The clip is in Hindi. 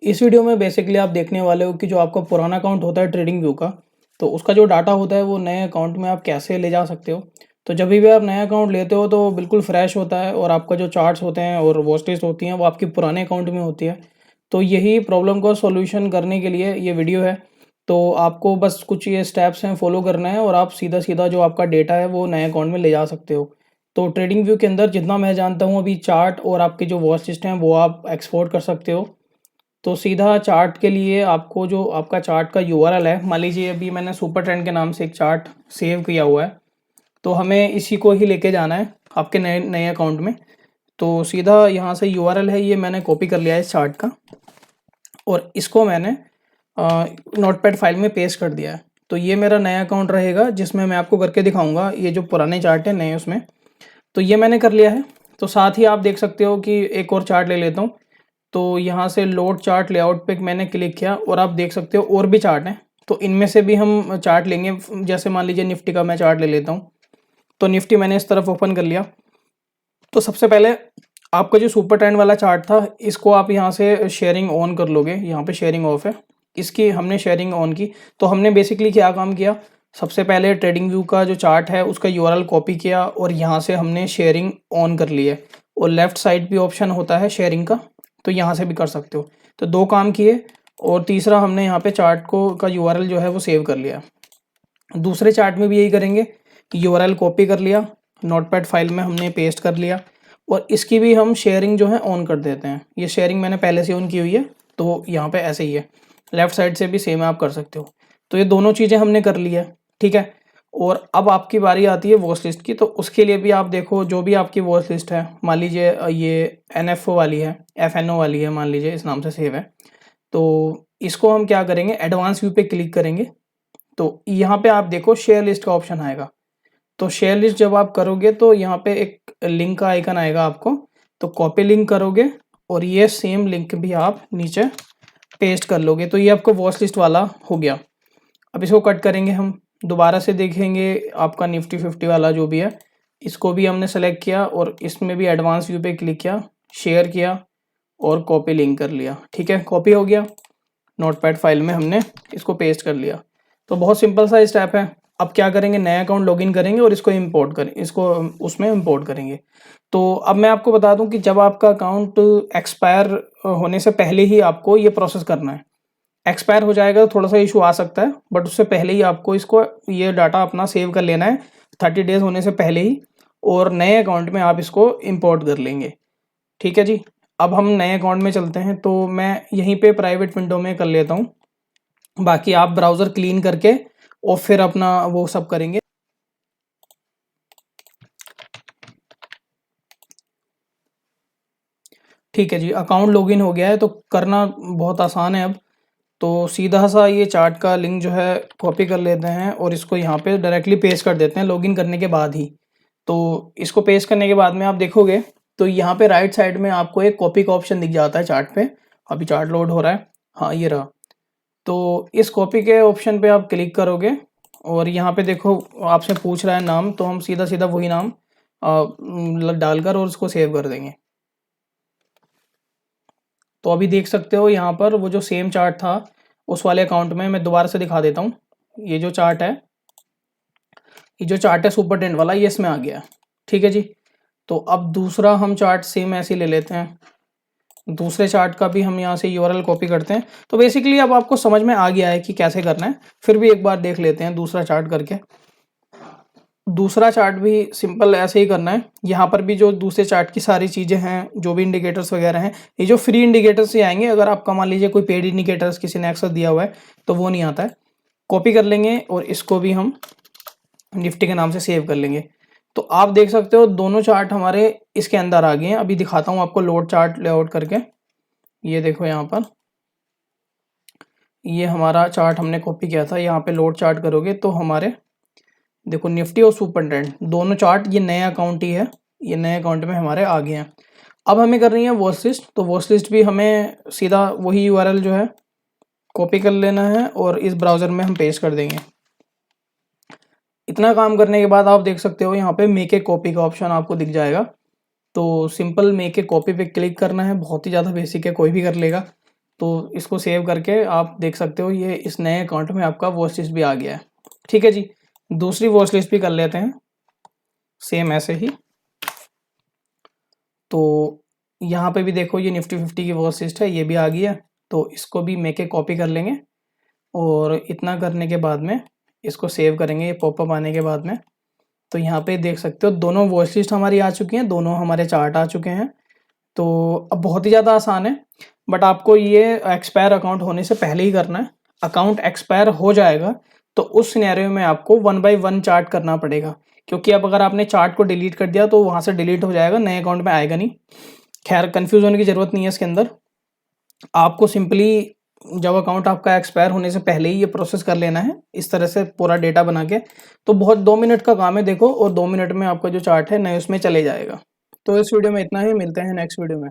इस वीडियो में बेसिकली आप देखने वाले हो कि जो आपका पुराना अकाउंट होता है ट्रेडिंग व्यू का, तो उसका जो डाटा होता है वो नए अकाउंट में आप कैसे ले जा सकते हो। तो जब भी आप नया अकाउंट लेते हो तो बिल्कुल फ्रेश होता है और आपका जो चार्ट्स होते हैं और वॉच लिस्ट होती हैं वो आपके पुराने अकाउंट में होती है। तो यही प्रॉब्लम को सॉल्यूशन करने के लिए ये वीडियो है। तो आपको बस कुछ ये स्टेप्स हैं फॉलो करना है और आप सीधा सीधा जो आपका डेटा है वो नए अकाउंट में ले जा सकते हो। तो ट्रेडिंग व्यू के अंदर जितना मैं जानता हूँ अभी चार्ट और आपके जो वॉच लिस्ट हैं वो आप एक्सपोर्ट कर सकते हो। तो सीधा चार्ट के लिए आपको जो आपका चार्ट का यूआरएल है, मान लीजिए अभी मैंने सुपर ट्रेंड के नाम से एक चार्ट सेव किया हुआ है, तो हमें इसी को ही लेके जाना है आपके नए नए अकाउंट में। तो सीधा यहाँ से यूआरएल है, ये मैंने कॉपी कर लिया है इस चार्ट का और इसको मैंने नोटपैड फाइल में पेस्ट कर दिया है। तो ये मेरा नया अकाउंट रहेगा जिसमें मैं आपको करके दिखाऊंगा ये जो पुराने चार्ट है नए उसमें। तो ये मैंने कर लिया है। तो साथ ही आप देख सकते हो कि एक और चार्ट ले लेता हूँ। तो यहाँ से लोड चार्ट लेआउट पे मैंने क्लिक किया और आप देख सकते हो और भी चार्ट हैं। तो इनमें से भी हम चार्ट लेंगे, जैसे मान लीजिए निफ्टी का मैं चार्ट ले लेता हूँ। तो निफ्टी मैंने इस तरफ ओपन कर लिया। तो सबसे पहले आपका जो सुपर ट्रेंड वाला चार्ट था इसको आप यहाँ से शेयरिंग ऑन कर लोगे, यहाँ पे शेयरिंग ऑफ है, इसकी हमने शेयरिंग ऑन की। तो हमने बेसिकली क्या काम किया, सबसे पहले ट्रेडिंग व्यू का जो चार्ट है उसका यूआरएल कॉपी किया और यहाँ से हमने शेयरिंग ऑन कर ली है। और लेफ्ट साइड भी ऑप्शन होता है शेयरिंग का, तो यहाँ से भी कर सकते हो। तो दो काम किए और तीसरा हमने यहाँ पे चार्ट को का यूआरएल जो है वो सेव कर लिया। दूसरे चार्ट में भी यही करेंगे कि यूआरएल कॉपी कर लिया, नोटपैड फाइल में हमने पेस्ट कर लिया और इसकी भी हम शेयरिंग जो है ऑन कर देते हैं। ये शेयरिंग मैंने पहले से ऑन की हुई है, तो यहाँ पे ऐसे ही है। लेफ्ट साइड से भी सेम आप कर सकते हो। तो ये दोनों चीज़ें हमने कर ली है, ठीक है। और अब आपकी बारी आती है वॉच लिस्ट की। तो उसके लिए भी आप देखो जो भी आपकी वॉच लिस्ट है, मान लीजिए ये एनएफओ वाली है, एफएनओ वाली है, मान लीजिए इस नाम से सेव है। तो इसको हम क्या करेंगे, एडवांस व्यू पे क्लिक करेंगे। तो यहाँ पे आप देखो शेयर लिस्ट का ऑप्शन आएगा। तो शेयर लिस्ट जब आप करोगे तो यहाँ पे एक लिंक का आइकन आएगा आपको, तो कॉपी लिंक करोगे और ये सेम लिंक भी आप नीचे पेस्ट कर लोगे। तो ये आपको वॉच लिस्ट वाला हो गया। अब इसको कट करेंगे, हम दोबारा से देखेंगे आपका निफ्टी 50 वाला जो भी है, इसको भी हमने सेलेक्ट किया और इसमें भी एडवांस व्यू पे क्लिक किया, शेयर किया और कॉपी लिंक कर लिया। ठीक है, कॉपी हो गया, नोटपैड फाइल में हमने इसको पेस्ट कर लिया। तो बहुत सिंपल सा स्टेप है। अब क्या करेंगे, नया अकाउंट लॉगिन करेंगे और इसको इंपोर्ट करें, इसको उसमें इंपोर्ट करेंगे। तो अब मैं आपको बता दूं कि जब आपका अकाउंट एक्सपायर होने से पहले ही आपको ये प्रोसेस करना है। एक्सपायर हो जाएगा तो थोड़ा सा इशू आ सकता है, बट उससे पहले ही आपको इसको ये डाटा अपना सेव कर लेना है 30 डेज होने से पहले ही, और नए अकाउंट में आप इसको इंपोर्ट कर लेंगे। ठीक है जी। अब हम नए अकाउंट में चलते हैं। तो मैं यहीं पे प्राइवेट विंडो में कर लेता हूँ, बाकी आप ब्राउज़र क्लीन करके और फिर अपना वो सब करेंगे। ठीक है जी, अकाउंट लॉगिन हो गया है। तो करना बहुत आसान है अब। तो सीधा सा ये चार्ट का लिंक जो है कॉपी कर लेते हैं और इसको यहाँ पे डायरेक्टली पेस्ट कर देते हैं लॉगिन करने के बाद ही। तो इसको पेस्ट करने के बाद में आप देखोगे तो यहाँ पे राइट साइड में आपको एक कॉपी का ऑप्शन दिख जाता है चार्ट पे। अभी चार्ट लोड हो रहा है, हाँ ये रहा। तो इस कॉपी के ऑप्शन पे आप क्लिक करोगे और यहाँ पे देखो आपसे पूछ रहा है नाम, तो हम सीधा सीधा वही नाम डालकर और उसको सेव कर देंगे। तो अभी देख सकते हो यहाँ पर वो जो सेम चार्ट था उस वाले अकाउंट में, मैं दोबारा से दिखा देता हूँ। ये जो चार्ट है, ये जो चार्ट है सुपर ट्रेंड वाला, ये इसमें आ गया। ठीक है जी। तो अब दूसरा हम चार्ट सेम ऐसे ही ले लेते हैं। दूसरे चार्ट का भी हम यहाँ से यूआरएल कॉपी करते हैं। तो बेसिकली अब आपको समझ में आ गया है कि कैसे करना है, फिर भी एक बार देख लेते हैं दूसरा चार्ट करके। दूसरा चार्ट भी सिंपल ऐसे ही करना है। यहाँ पर भी जो दूसरे चार्ट की सारी चीज़ें हैं, जो भी इंडिकेटर्स वगैरह हैं, ये जो फ्री इंडिकेटर्स ही आएंगे। अगर आपका मान लीजिए कोई पेड इंडिकेटर्स किसी ने एक्सेस दिया हुआ है तो वो नहीं आता है। कॉपी कर लेंगे और इसको भी हम निफ्टी के नाम से सेव कर लेंगे। तो आप देख सकते हो दोनों चार्ट हमारे इसके अंदर आ गए हैं। अभी दिखाता हूँ आपको लोड चार्ट लेआउट करके। ये देखो यहाँ पर ये हमारा चार्ट हमने कॉपी किया था, यहाँ पे लोड चार्ट करोगे तो हमारे देखो निफ्टी और सुपर ट्रेंड दोनों चार्ट ये नया अकाउंट ही है, ये नए अकाउंट में हमारे आ गए हैं। अब हमें कर रही है वॉच लिस्ट। तो वॉच लिस्ट भी हमें सीधा वही यूआरएल जो है कॉपी कर लेना है और इस ब्राउज़र में हम पेस्ट कर देंगे। इतना काम करने के बाद आप देख सकते हो यहाँ पे मेक ए कॉपी का ऑप्शन आपको दिख जाएगा। तो सिंपल मेक ए कॉपी पे क्लिक करना है, बहुत ही ज़्यादा बेसिक है, कोई भी कर लेगा। तो इसको सेव करके आप देख सकते हो ये इस नए अकाउंट में आपका वॉच लिस्ट भी आ गया है। ठीक है जी, दूसरी वॉच लिस्ट भी कर लेते हैं सेम ऐसे ही। तो यहाँ पे भी देखो ये निफ्टी 50 की वॉच लिस्ट है, ये भी आ गई है। तो इसको भी मेक ए कॉपी कर लेंगे और इतना करने के बाद में इसको सेव करेंगे ये पॉपअप आने के बाद में। तो यहाँ पे देख सकते हो दोनों वॉच लिस्ट हमारी आ चुकी हैं, दोनों हमारे चार्ट आ चुके हैं। तो अब बहुत ही ज़्यादा आसान है, बट आपको ये एक्सपायर अकाउंट होने से पहले ही करना है। अकाउंट एक्सपायर हो जाएगा तो उस सिनेरियो में आपको 1 बाय 1 चार्ट करना पड़ेगा, क्योंकि अब अगर आपने चार्ट को डिलीट कर दिया तो वहाँ से डिलीट हो जाएगा, नए अकाउंट में आएगा नहीं। खैर कन्फ्यूज़ होने की ज़रूरत नहीं है इसके अंदर। आपको सिंपली जब अकाउंट आपका एक्सपायर होने से पहले ही ये प्रोसेस कर लेना है, इस तरह से पूरा डेटा बना के। तो बहुत 2 मिनट का काम है देखो, और 2 मिनट में आपका जो चार्ट है नए उसमें चले जाएगा। तो इस वीडियो में इतना ही, मिलते हैं नेक्स्ट वीडियो में।